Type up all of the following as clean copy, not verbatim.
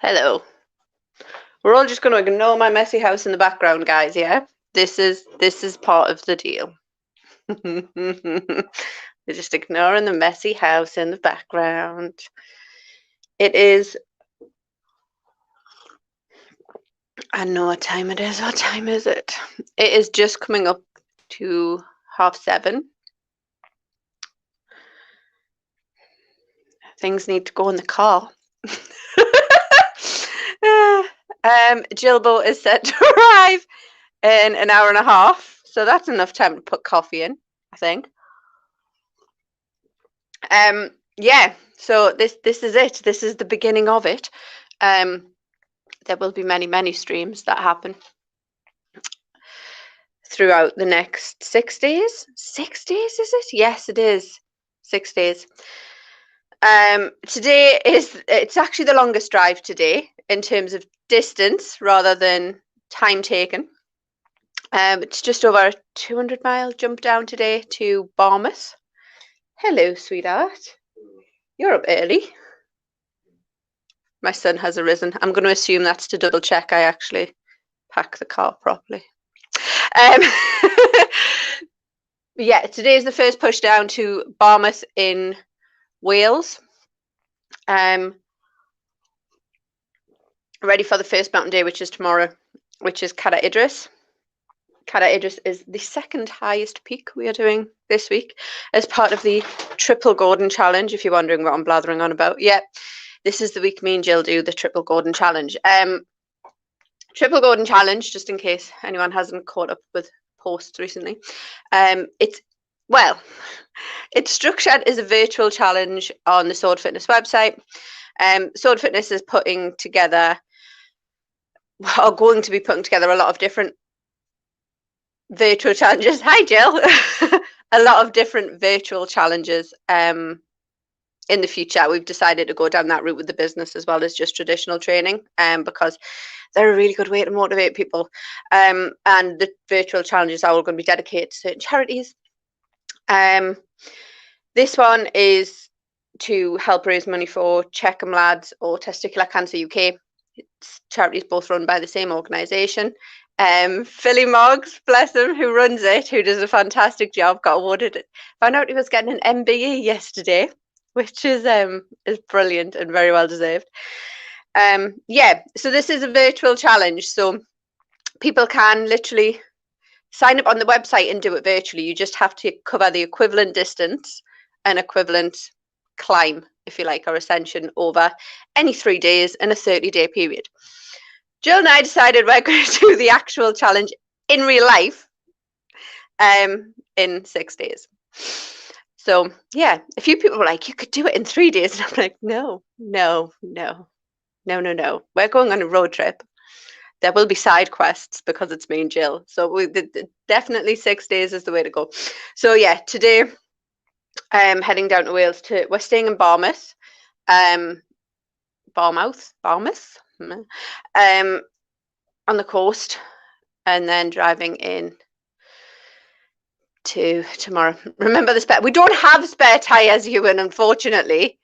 Hello. We're all just going to ignore my messy house in the background, guys, yeah? This is part of the deal. We're just ignoring the messy house in the background. It is, I don't know what time it is. What time is it? It is just coming up to 7:30. Things need to go in the car. Jilbo is set to arrive in an hour and a half, so that's enough time to put coffee in, I think. Yeah, so this is it. This is the beginning of it. There will be many streams that happen throughout the next 6 days. 6 days, is it? Yes, it is. 6 days. Today it's actually the longest drive today in terms of distance rather than time taken. It's just over a 200-mile jump down today to Bournemouth. Hello, sweetheart. You're up early. My son has arisen. I'm going to assume that's to double check I actually pack the car properly. Yeah, today is the first push down to Bournemouth in Wales. Ready for the first mountain day, which is tomorrow, which is Cadair Idris. Cadair Idris is the second highest peak we are doing this week as part of the Triple Gordon Challenge, if you're wondering what I'm blathering on about. Yeah, this is the week me and Jill do the Triple Gordon Challenge. Triple Gordon Challenge, just in case anyone hasn't caught up with posts recently. It's structured as a virtual challenge on the Sword Fitness website. Sword Fitness is putting together, or going to be putting together, a lot of different virtual challenges. Hi, Jill. A lot of different virtual challenges in the future. We've decided to go down that route with the business as well as just traditional training, because they're a really good way to motivate people. And the virtual challenges are all going to be dedicated to certain charities. This one is to help raise money for Checkham Lads or Testicular Cancer UK. It's charities both run by the same organisation. Philly Moggs, bless him, who runs it, who does a fantastic job, got awarded it. Found out he was getting an MBE yesterday, which is brilliant and very well deserved. Yeah, so this is a virtual challenge, so people can literally sign up on the website and do it virtually. You just have to cover the equivalent distance and equivalent climb, if you like, or ascension over any 3 days in a 30-day period. Jill and I decided we're going to do the actual challenge in real life in 6 days. So yeah, a few people were like, you could do it in 3 days. And I'm like, no. We're going on a road trip. There will be side quests because it's me and Jill. So definitely 6 days is the way to go. So yeah, today I'm heading down to Wales. We're staying in Bournemouth. Bournemouth. On the coast, and then driving in to tomorrow. Remember the spare. We don't have spare tyres, Ewan, unfortunately.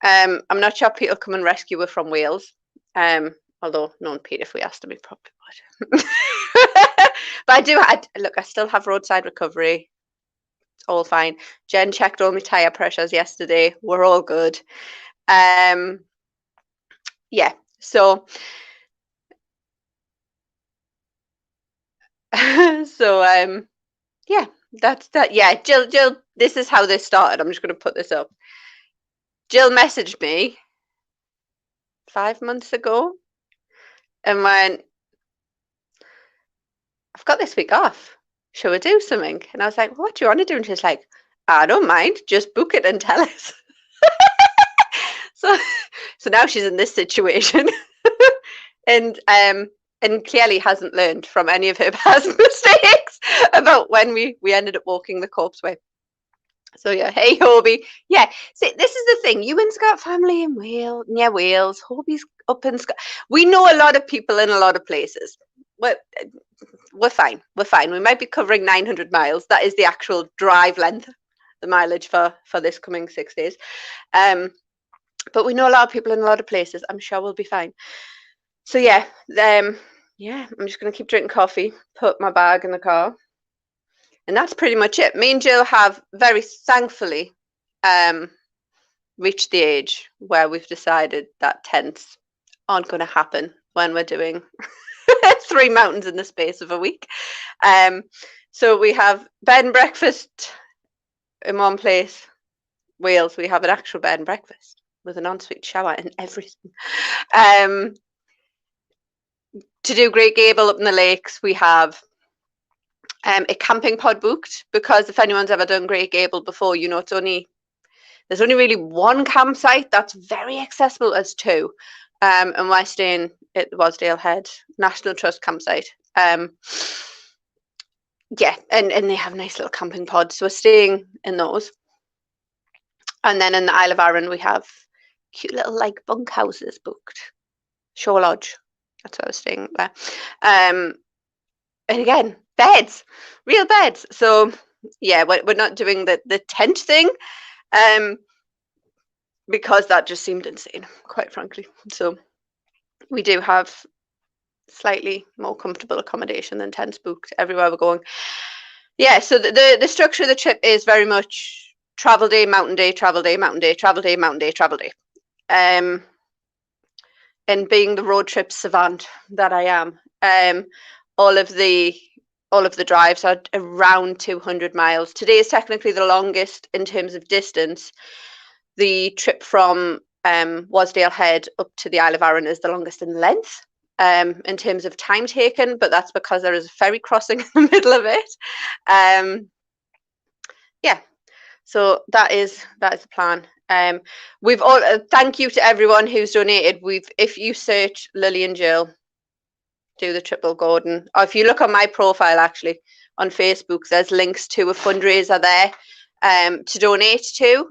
I'm not sure Pete will come and rescue her from Wales. Although knowing Pete, if we asked him, he probably would. But I still have roadside recovery. It's all fine. Jen checked all my tyre pressures yesterday. We're all good. Yeah, so yeah, that's that. Yeah, Jill, this is how this started. I'm just going to put this up. Jill messaged me 5 months ago and went, I've got this week off. Shall we do something? And I was like, what do you want to do? And she's like, I don't mind. Just book it and tell us. So now she's in this situation. And clearly hasn't learned from any of her past mistakes about when we ended up walking the corpse way. So yeah, hey Hobie. Yeah, see, this is the thing. Ewan's got family in Wales, near Wales. Hobie's up in Scotland. We know a lot of people in a lot of places. We're fine. We're fine. We might be covering 900 miles. That is the actual drive length, the mileage for this coming 6 days. But but we know a lot of people in a lot of places. I'm sure we'll be fine. So yeah, I'm just going to keep drinking coffee, put my bag in the car, and that's pretty much it. Me and Jill have very thankfully reached the age where we've decided that tents aren't going to happen when we're doing 3 mountains in the space of a week. So we have bed and breakfast in one place. Wales, we have an actual bed and breakfast with an ensuite shower and everything. To do Great Gable up in the lakes, we have a camping pod booked, because if anyone's ever done Great Gable before, you know there's only really one campsite that's very accessible as 2, and we're staying at the Wasdale Head National Trust campsite. Yeah, and they have nice little camping pods, so we're staying in those. And then in the Isle of Arran, we have cute little like bunkhouses booked. Shore Lodge, that's where I was staying there. And again, beds, real beds. So yeah, we're not doing the tent thing, because that just seemed insane, quite frankly. So we do have slightly more comfortable accommodation than tents booked everywhere we're going. Yeah, so the structure of the trip is very much travel day, mountain day, travel day, mountain day, travel day, mountain day, travel day. And being the road trip savant that I am, all of the drives are around 200 miles. Today is technically the longest in terms of distance. The trip from Wasdale Head up to the Isle of Arran is the longest in length, in terms of time taken, but that's because there is a ferry crossing in the middle of it. Yeah, so that is the plan. We've all thank you to everyone who's donated. If you search Lily and Jill, do the Triple Gordon, or if you look on my profile actually on Facebook, there's links to a fundraiser there to donate to.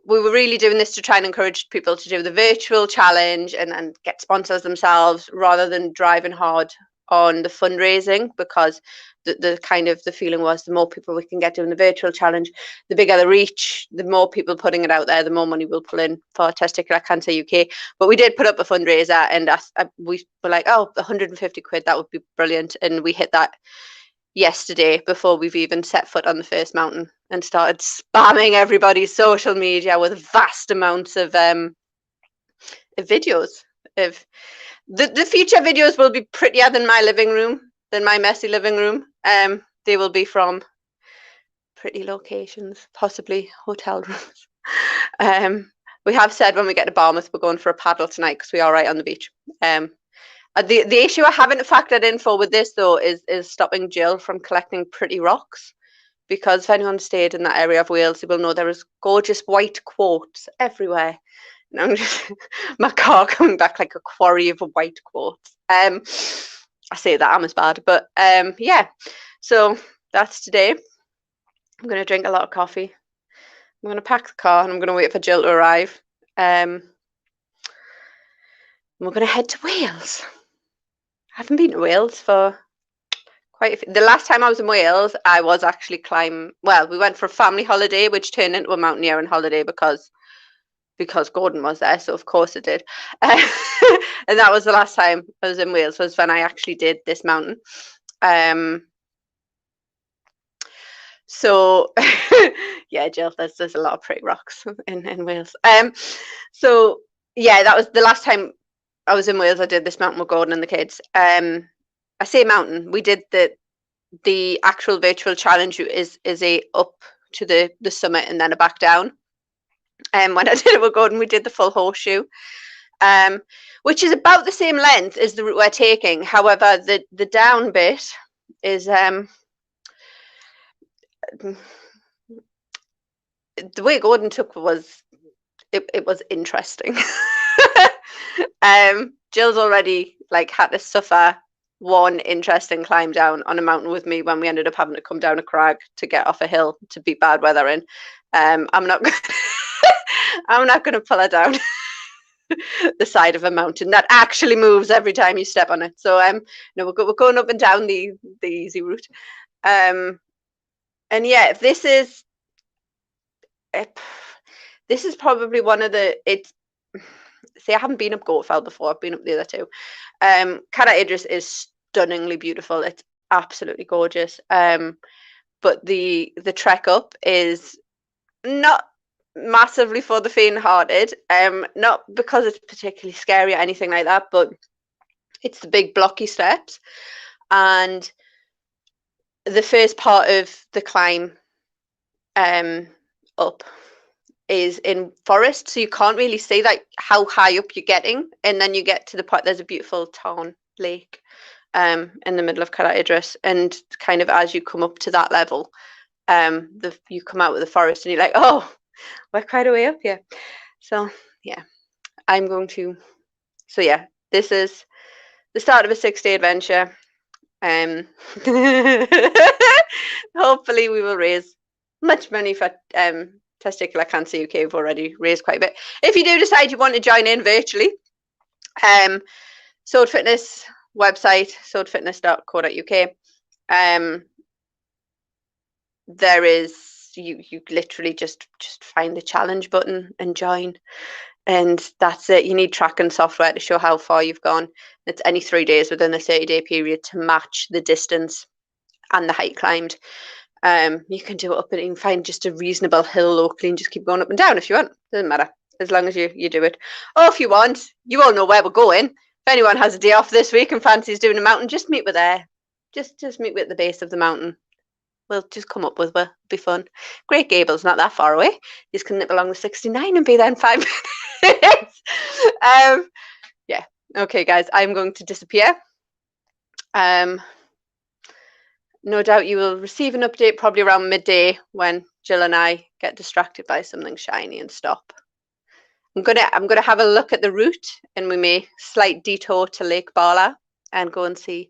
We were really doing this to try and encourage people to do the virtual challenge and get sponsors themselves, rather than driving hard on the fundraising, because the kind of the feeling was the more people we can get doing the virtual challenge, the bigger the reach, the more people putting it out there, the more money we'll pull in for Testicular Cancer UK. But we did put up a fundraiser, and we were like, oh, 150 quid, that would be brilliant. And we hit that yesterday before we've even set foot on the first mountain, and started spamming everybody's social media with vast amounts of videos. Of the future videos will be prettier than my living room, than my messy living room. They will be from pretty locations, possibly hotel rooms. We have said when we get to Barmouth, we're going for a paddle tonight, because we are right on the beach. The issue I haven't factored in for with this though is stopping Jill from collecting pretty rocks, because if anyone stayed in that area of Wales, you will know there is gorgeous white quartz everywhere. And I'm just my car coming back like a quarry of white quartz. I say that I'm as bad, but yeah. So that's today. I'm going to drink a lot of coffee. I'm going to pack the car, and I'm going to wait for Jill to arrive. We're going to head to Wales. I haven't been to Wales for the last time I was in Wales, I was actually we went for a family holiday, which turned into a mountaineering holiday because Gordon was there, so of course it did. And that was the last time I was in Wales, was when I actually did this mountain. So yeah, Jill, there's a lot of pretty rocks in Wales. So yeah, that was the last time I was in Wales. I did this mountain with Gordon and the kids. I say mountain. We did the actual virtual challenge is a up to the summit and then a back down. When I did it with Gordon, we did the full horseshoe, which is about the same length as the route we're taking. However, the down bit is the way Gordon took was it was interesting. Jill's already had to suffer one interesting climb down on a mountain with me when we ended up having to come down a crag to get off a hill to beat bad weather in. I'm not I'm not going to pull her down the side of a mountain that actually moves every time you step on it. So no, we're going up and down the easy route. And yeah, this is this is probably one of the, it's, see, I haven't been up Goatfell before. I've been up the other two. Carat Idris is stunningly beautiful. It's absolutely gorgeous. But the trek up is not massively for the faint-hearted. Not because it's particularly scary or anything like that, but it's the big blocky steps, and the first part of the climb up is in forest, so you can't really see like how high up you're getting, and then you get to the part, there's a beautiful Tarn lake in the middle of Carat Idris, and kind of as you come up to that level, you come out of the forest and you're like, oh, we're quite a way up here. So yeah, I'm going to, so yeah, this is the start of a 6-day adventure. Hopefully we will raise much money for Testicular Cancer UK. We've already raised quite a bit. If you do decide you want to join in virtually, Sword Fitness website, swordfitness.co.uk. There is, you literally just find the challenge button and join, and that's it. You need tracking software to show how far you've gone. It's any 3 days within the 30-day period to match the distance and the height climbed. You can do it up and you can find just a reasonable hill locally and just keep going up and down if you want. Doesn't matter, as long as you do it. Or if you want, you all know where we're going. If anyone has a day off this week and fancies doing a mountain, just meet me there. Just meet me at the base of the mountain. We'll just come up with it. It'll be fun. Great Gable's not that far away. You just can nip along the 69 and be there in 5 minutes. Yeah. Okay, guys, I'm going to disappear. No doubt you will receive an update probably around midday when Jill and I get distracted by something shiny and stop. I'm gonna have a look at the route, and we may slight detour to Lake Bala and go and see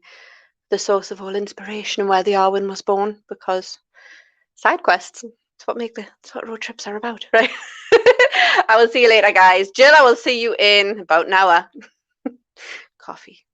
the source of all inspiration and where the Arwen was born, because side quests, that's what road trips are about, right? I will see you later, guys. Jill, I will see you in about an hour. Coffee.